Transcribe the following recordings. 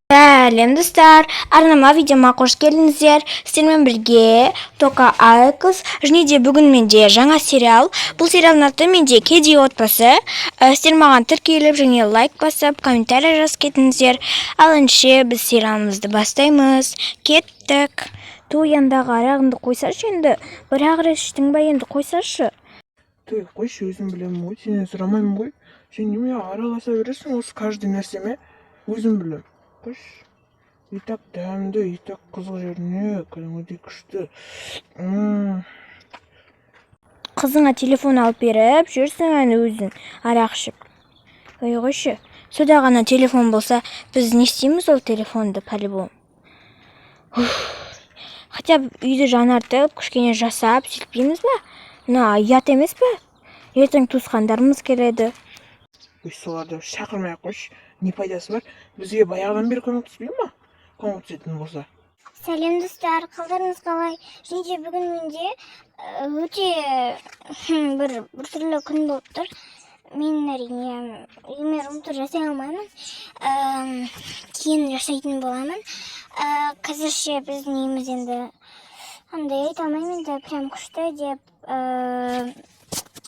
Сәлем достар, арнама видеома қош келдіңіздер. Сіздермен бірге Тока Айкыз және де бүгін менде жаңа сериал. Бұл сериалдың аты менде Кедей отбасы. Сіздер маған тіркеліп және лайк басып, комментарий жазып кетіңіздер. Ал ендеше біз сериалымызды бастаймыз. Кеттік. Яндағы арағыңды қойсашы енді. Бір ақ рет іштің ба енді қойсашы. Қойшы, өзім білемін ғой, сенен сұрамаймын ғой. Сен неме араласа бересің осы каждый нәрсеме? Өзім білем. Қойш, и так дәмді, и так қызық жеріне, кәдімгідей күшті. Қызыңа телефон алып беріп жүрсің әні өзің арақ ішіп. Қойшы, сода ғана телефон болса, біз не істейміз ол телефонды по-любому. Хотя үйді жанартып, кішкене жасап, сілпейміз ба? Ұят емес па? Ертең туысқандарымыз келеді. Соларды шақырмай қойш, не пайдасы бар? Бізге баяғыдан бері көмектеспей ма? Көмектесетін болса. Сәлем достар, қалдарыңыз қалай? Және де бүгін менде өте бір түрлі күн болып тұр. Мен әрине үйіме рум-тур жасай алмаймын. Кейін жасайтын боламын. Қазірше біздің үйіміз енді қандай айта алмаймын енді прям күшті деп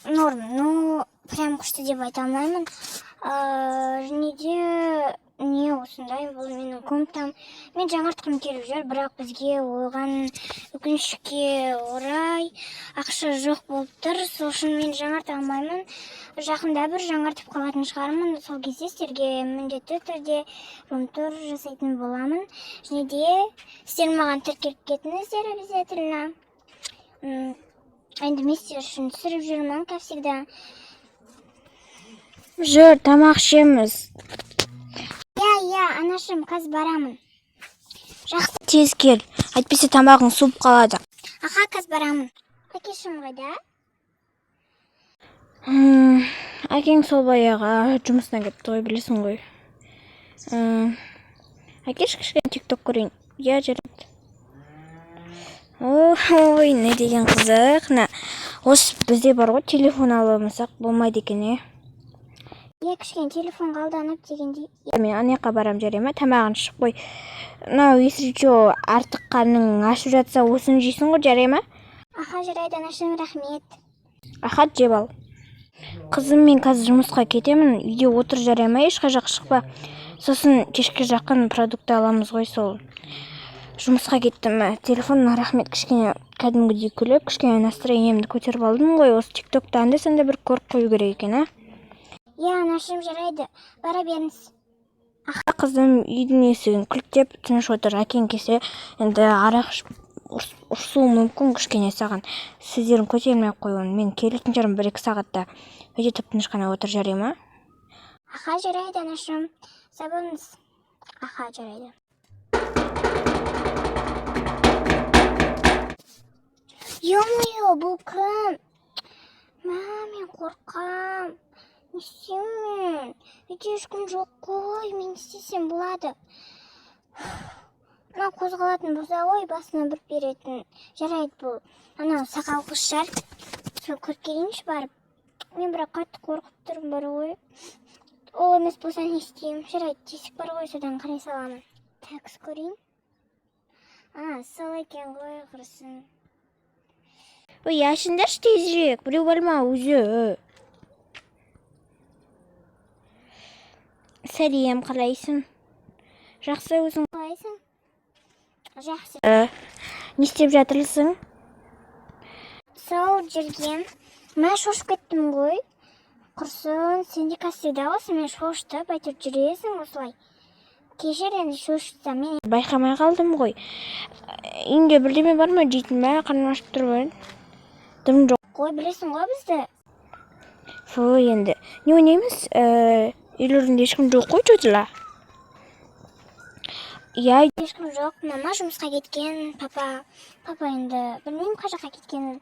норм, прям күшті деп айта алмаймын. Және де не осындай, бұл менің комнатам. Мен жаңартқым келіп жүр, бірақ бізге оған өкінішке орай ақша жоқ болып тұр. Сол үшін мен жаңарта алмаймын. Жақында бір жаңартып қалатын шығармын. Сол кезде сіздерге міндетті түрде рум-тур жасайтын боламын. Және де сіздер маған тіркеліп кетіңіздер обязательно. Енді мен сіздер үшін түсіріп жүрмін, как всегда. Жүр, тамақ ішеміз. Анашым, қазір барамын. Жақсы. Тез кел, әйтпесе тамағың суып қалады. Аха, қазір барамын. Әкешім қайда? Әкең сол баяғы жұмысына кетті ғой, білесің ғой. Әкеш кішкене тикток көрейін. Жарайды. Ой, не деген қызық. Осы бізде бар ғой, телефон аламасақ болмайды екен, кішкене телефон қалданып дегендей. Мен анаяққа барам, жарай ма? Тамағын ішіп қой. Если жо артық қарның ашып жатса, осын жейсің ғой, жарай ма? Аха, жарайды, анашым, рахмет. Аха, жеп ал. Қызым, мен қазір жұмысқа кетемін. Үйде отыр, жарай ма? Ешқай жақ шықпа. Сосын кешке жақын продукты аламыз ғой, сол. Жұмысқа кеттім. Телефонына рахмет, кішкене кәдімгідей күліп, кішкене настроениемді көтеріп алдым ғой. Осы тиктокта анда-санда бір көріп қою керек екен, Анашым, жарайды, бара беріңіз. Аха, қызым, үйдің есігін күліктеп тыныш отыр. Әкең келсе, енді арақ ұрсуы мүмкін кішкене саған. Сіздерін көтермей қойын. Мен келетін жарым 1-2 сағатта. Өте тып-тыныш қана отыр, жарай ма? Аха, жарайды, анашым. Сабыңыз. Аха, жарайды. Ё-моё, бұл кім? Мен қорқам. Не істеймін? Үйде ешкім жоқ қой, мен істесем болады. Қозғалатын болса ғой, басына бір беретін. Жарайды бұл. Анау сақал қыз шығар. Сол көріп келейінші барып. Мен бірақ қатты қорқып тұрмын бар ғой. Ол емес болса не істеймін? Жарайды, тесік бар ғой, содан қарай саламын. Такс көрейін. Сол екен ғой, құрысын. Ой, ашыңдаршы тезірек, біреу барма өзі. Сәлем, қалайсың? Жақсы, өзің қалайсың? Жақсы. Не істеп жатырсың? Сол жүрген. Мен шошып кеттім ғой. Құрсын, сенде кәсседа осы мен шошты, бәйтір жүресің осылай. Кешер енді шошытсам мен. Байқамай қалдым ғой. Үйінде бірдеме бар ма, жейтін бә, қарным ашып тұр ғой. Дым жоқ. Қой, білесің ғой бізді. Фу, енді. Не ойнаймыз? Үйлерінде ешкім жоқ қой, жөтіла. Ешкім жоқ, мама жұмысқа кеткен, папа енді білмеймін қай жаққа кеткенін.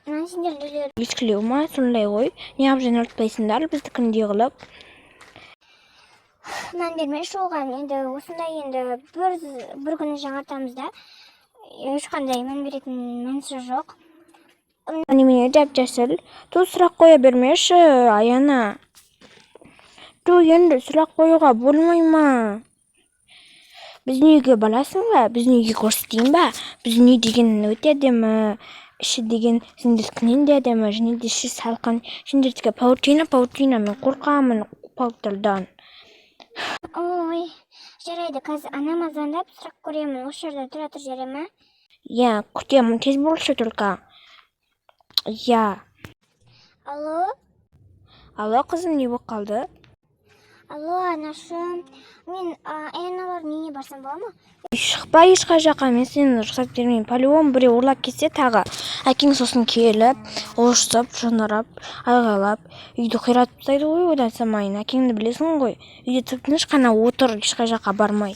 Сендер үйлер. Ешкілеу ма, сондай ғой. Не ап және ұртпайсыңдар, бізді күндей қылып. Мән бермеші оған, енді осындай енді бір күні жаңартамыз да. Ешқандай мән беретін мәнсі жоқ. Немене деп жасыл? Сұрақ қоя бермеші, Аяна. Енді сұрақ қоюға болмай ма? Биздин үйгө барасыңбы? Биздин үйгө көрсөтөйүнбү? Биздин үй деген өтө адемі. Іші деген сендердікінен де әдемі, және де іші салқын. Сендердікі паутина, мен қорқамын пауыттардан. Ой, жарайды, қазір анама звондап сұрақ көремін, осы жерде тұра тұр жарай ма? Я, күтемін, тез болшы только. Я. Алло? Алло, қызым, не болып қалды? Алло, анашым, мен аналардың үйіне барсам бола ма? Шықпа ешқай жаққа, мен сені рұқсат бермеймін. По-любому біреу ұрлап кетсе тағы. Әкең сосын келіп, ұрсып, жонырап, айғайлап, үйді қиратып тастайды ғой, одан самайын. Әкеңді білесің ғой. Үйде тып-тыныш қана отыр, ешқай жаққа бармай.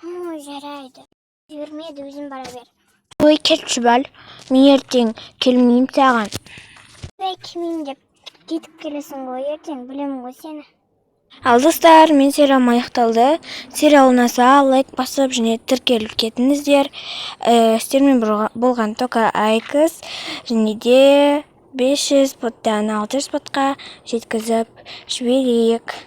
Ой, жарайды. Жібермейді, өзім бара бер. Ой, келші бәл. Мен ертең келмеймін саған. Ой, келмеймін деп кетіп келесің ғой, ертең білемін ғой сені. Ал достар, мен сериалым аяқталды. Сериал ұнаса лайк басып және тіркеліп кетіңіздер. Сіздермен болған тока айкыз және де 500 поттан 600 потқа жеткізіп жіберейік.